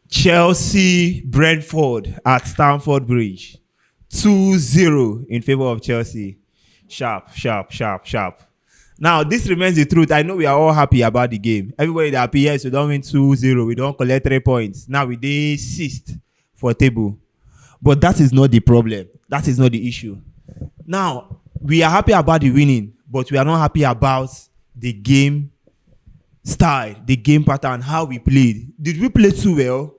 Chelsea, Brentford at Stamford Bridge. 2-0 in favor of Chelsea. Sharp, sharp, sharp, sharp. Now, this remains the truth. I know we are all happy about the game. Everybody that happy, yes, we don't win 2-0. We don't collect 3 points. Now we did sixth for table. But that is not the problem. That is not the issue. Now, we are happy about the winning, but we are not happy about the game style, the game pattern, how we played. Did we play too well?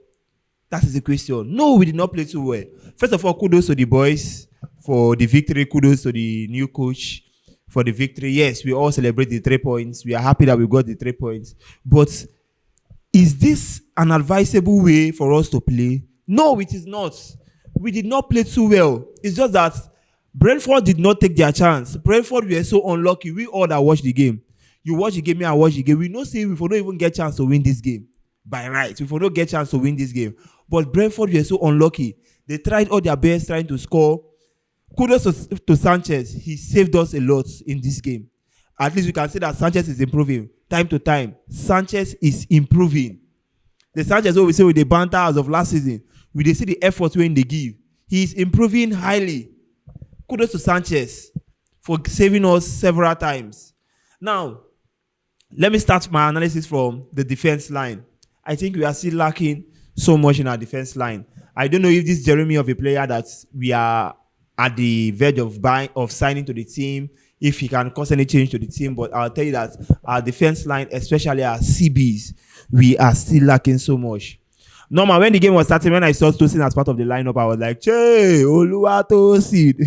That is the question. No, we did not play too well. First of all, kudos to the boys for the victory. Kudos to the new coach for the victory. Yes, we all celebrate the 3 points. We are happy that we got the 3 points. But is this an advisable way for us to play? No, it is not. We did not play too well. It's just that Brentford did not take their chance. Brentford were so unlucky. We all that watched the game. You watch the game, me, I watch the game. We know say we will not even get chance to win this game. By right. We will not get chance to win this game. But Brentford were so unlucky. They tried all their best trying to score. Kudos to Sanchez. He saved us a lot in this game. At least we can say that Sanchez is improving. Time to time. Sanchez is improving. The Sanchez, what we say with the banter as of last season, we they see the effort when they give. He is improving highly. Kudos to Sanchez for saving us several times. Now, let me start my analysis from the defense line. I think we are still lacking so much in our defense line. I don't know if this Jeremy of a player that we are at the verge of signing to the team, if he can cause any change to the team, but I'll tell you that our defense line, especially our CBs, we are still lacking so much. Normal, when the game was starting, when I saw Tosin as part of the lineup, I was like, Che, Oluwatosin.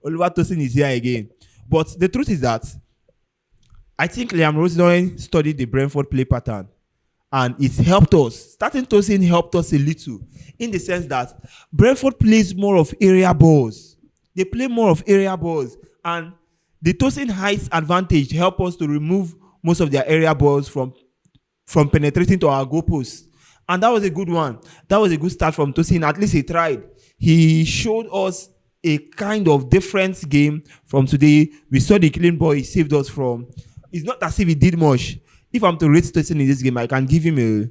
Oluwatosin is here again. But the truth is that I think Liam Rosendoy studied the Brentford play pattern and it helped us. Starting Tosin helped us a little in the sense that Brentford plays more of area balls. They play more of area balls and the Tosin heights advantage help us to remove most of their area balls from penetrating to our goalposts. And that was a good one. That was a good start from Tosin. At least he tried. He showed us a kind of different game from today. We saw the clean ball he saved us from. It's not as if he did much. If I'm to rate Tosin in this game, I can give him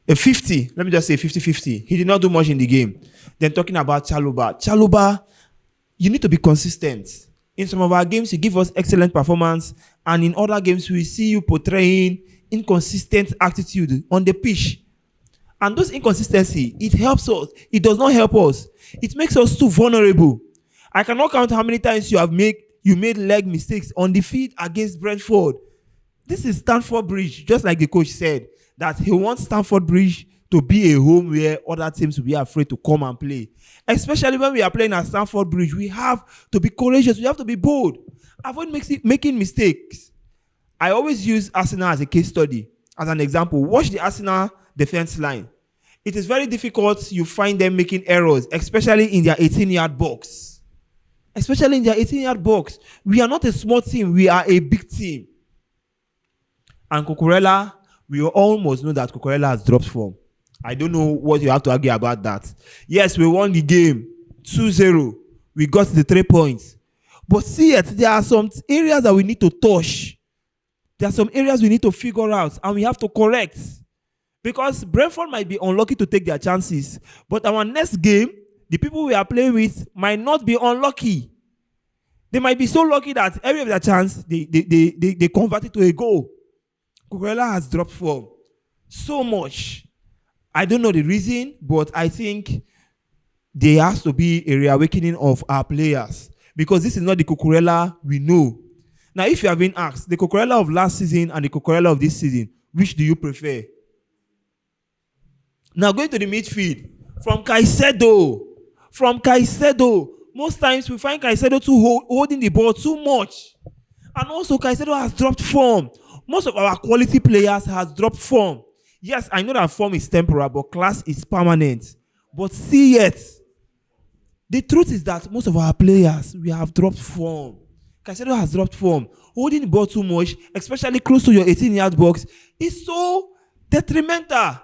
a 50. Let me just say 50-50. He did not do much in the game. Then talking about Chalobah. Chalobah, you need to be consistent. In some of our games, you give us excellent performance. And in other games, we see you portraying inconsistent attitude on the pitch. And those inconsistency, it helps us. It does not help us. It makes us too vulnerable. I cannot count how many times you made leg mistakes on the field against Brentford. This is Stamford Bridge, just like the coach said, that he wants Stamford Bridge to be a home where other teams will be afraid to come and play. Especially when we are playing at Stamford Bridge, we have to be courageous. We have to be bold. Avoid making mistakes. I always use Arsenal as a case study, as an example. Watch the Arsenal defense line. It is very difficult. You find them making errors, especially in their 18-yard box. Especially in their 18-yard box. We are not a small team. We are a big team. And Cucurella, we almost know that Cucurella has dropped form. I don't know what you have to argue about that. Yes, we won the game 2-0. We got the 3 points. But see it, there are some areas that we need to touch. There are some areas we need to figure out and we have to correct. Because Brentford might be unlucky to take their chances. But our next game, the people we are playing with might not be unlucky. They might be so lucky that every of their chance, they convert it to a goal. Cucurella has dropped form so much. I don't know the reason, but I think there has to be a reawakening of our players. Because this is not the Cucurella we know. Now, if you have been asked, the Cucurella of last season and the Cucurella of this season, which do you prefer? Now, going to the midfield, from Caicedo, most times we find Caicedo holding the ball too much. And also, Caicedo has dropped form. Most of our quality players has dropped form. Yes, I know that form is temporary, but class is permanent. But see it. The truth is that most of our players, we have dropped form. Caicedo has dropped form. Holding the ball too much, especially close to your 18-yard box, is so detrimental.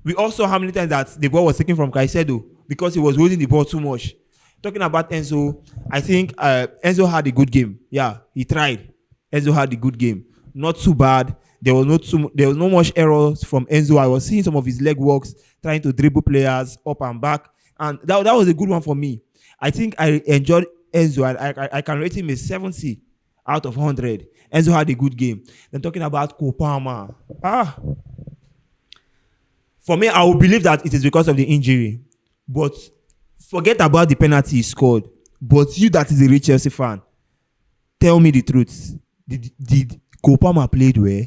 We also saw how many times that the ball was taken from Caicedo because he was holding the ball too much. Talking about Enzo, I think Enzo had a good game. Yeah, he tried. Enzo had a good game. Not too bad. There was no much errors from Enzo. I was seeing some of his leg works, trying to dribble players up and back, and that was a good one for me. I think I enjoyed Enzo. I can rate him a 70 out of 100. Enzo had a good game. Then talking about Kopama. For me, I will believe that it is because of the injury. But forget about the penalty he scored. But you that is a real Chelsea fan, tell me the truth. Did Kopama played well?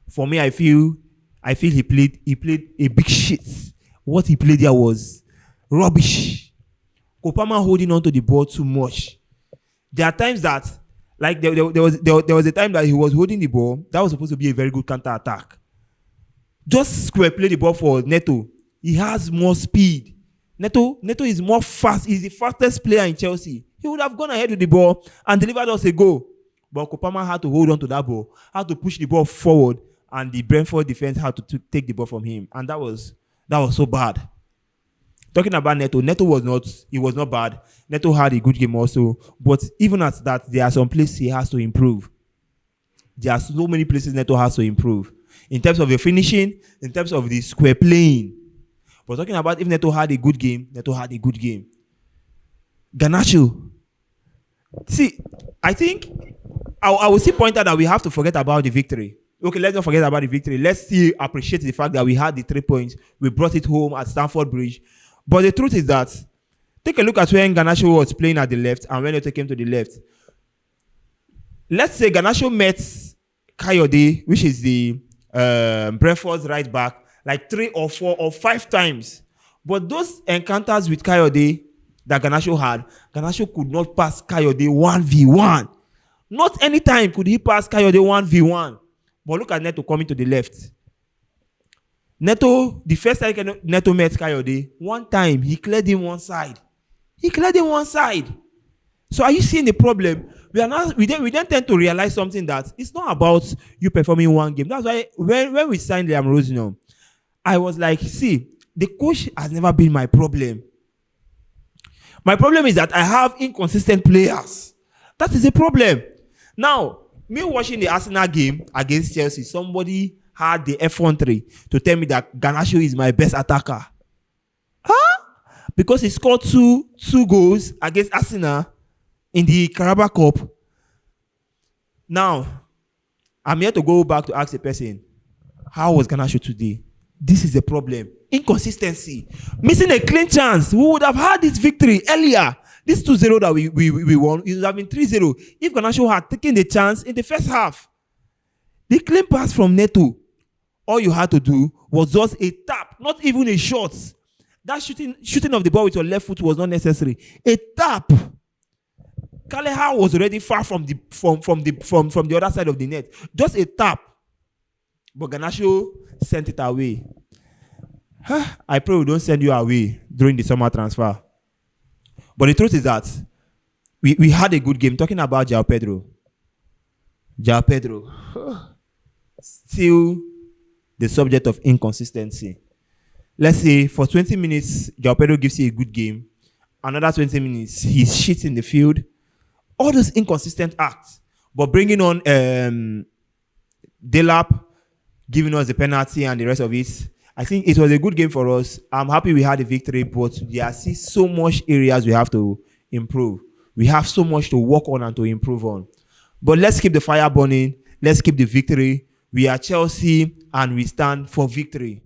For me, I feel he played a big shit. What he played there was rubbish. Kopama holding on to the ball too much. There are times that, like there was a time that he was holding the ball. That was supposed to be a very good counter attack. Just square play the ball for Neto. He has more speed. Neto is more fast. He's the fastest player in Chelsea. He would have gone ahead with the ball and delivered us a goal. But Kopama had to hold on to that ball, had to push the ball forward, and the Brentford defense had to take the ball from him. And that was so bad. Talking about Neto was not bad. Neto had a good game also. But even at that, there are some places he has to improve. There are so many places Neto has to improve. In terms of the finishing, in terms of the square playing. But talking about if Neto had a good game, Neto had a good game. Garnacho. See, I think I will still point out that we have to forget about the victory. Okay, let's not forget about the victory. Let's still appreciate the fact that we had the 3 points. We brought it home at Stamford Bridge. But the truth is that, take a look at when Garnacho was playing at the left and when Neto came to the left. Let's say Garnacho met Kayode, which is the Brentford's right back, like 3 or 4 or 5 times. But those encounters with Kayode that Garnacho had, Garnacho could not pass Kayode 1v1. Not any time could he pass Kayode 1v1. But look at Neto coming to the left. Neto, the first time Neto met Kayode, one time he cleared him one side. So are you seeing the problem? We then tend to realize something, that it's not about you performing one game. That's why when we signed Liam Rosino, I was like, see, the coach has never been my problem. My problem is that I have inconsistent players. That is a problem. Now, me watching the Arsenal game against Chelsea, somebody had the F13 to tell me that Garnacho is my best attacker. Huh? Because he scored two goals against Arsenal in the Carabao Cup. Now, I'm here to go back to ask the person, how was Garnacho today? This is the problem. Inconsistency. Missing a clean chance. We would have had this victory earlier. This 2-0 that we won, it would have been 3-0 if Garnacho had taken the chance in the first half. The clean pass from Neto, all you had to do was just a tap, not even a shot. That shooting of the ball with your left foot was not necessary. A tap. Kaleha was already far from the other side of the net. Just a tap. But Garnacho sent it away. I pray we don't send you away during the summer transfer. But the truth is that we had a good game. Talking about João Pedro. João Pedro. Still the subject of inconsistency. Let's say for 20 minutes, João Pedro gives you a good game. Another 20 minutes, he's shit in the field. All those inconsistent acts. But bringing on Delap, giving us the penalty and the rest of it, I think it was a good game for us. I'm happy we had a victory, but there are still so much areas we have to improve. We have so much to work on and to improve on. But let's keep the fire burning. Let's keep the victory. We are Chelsea and we stand for victory.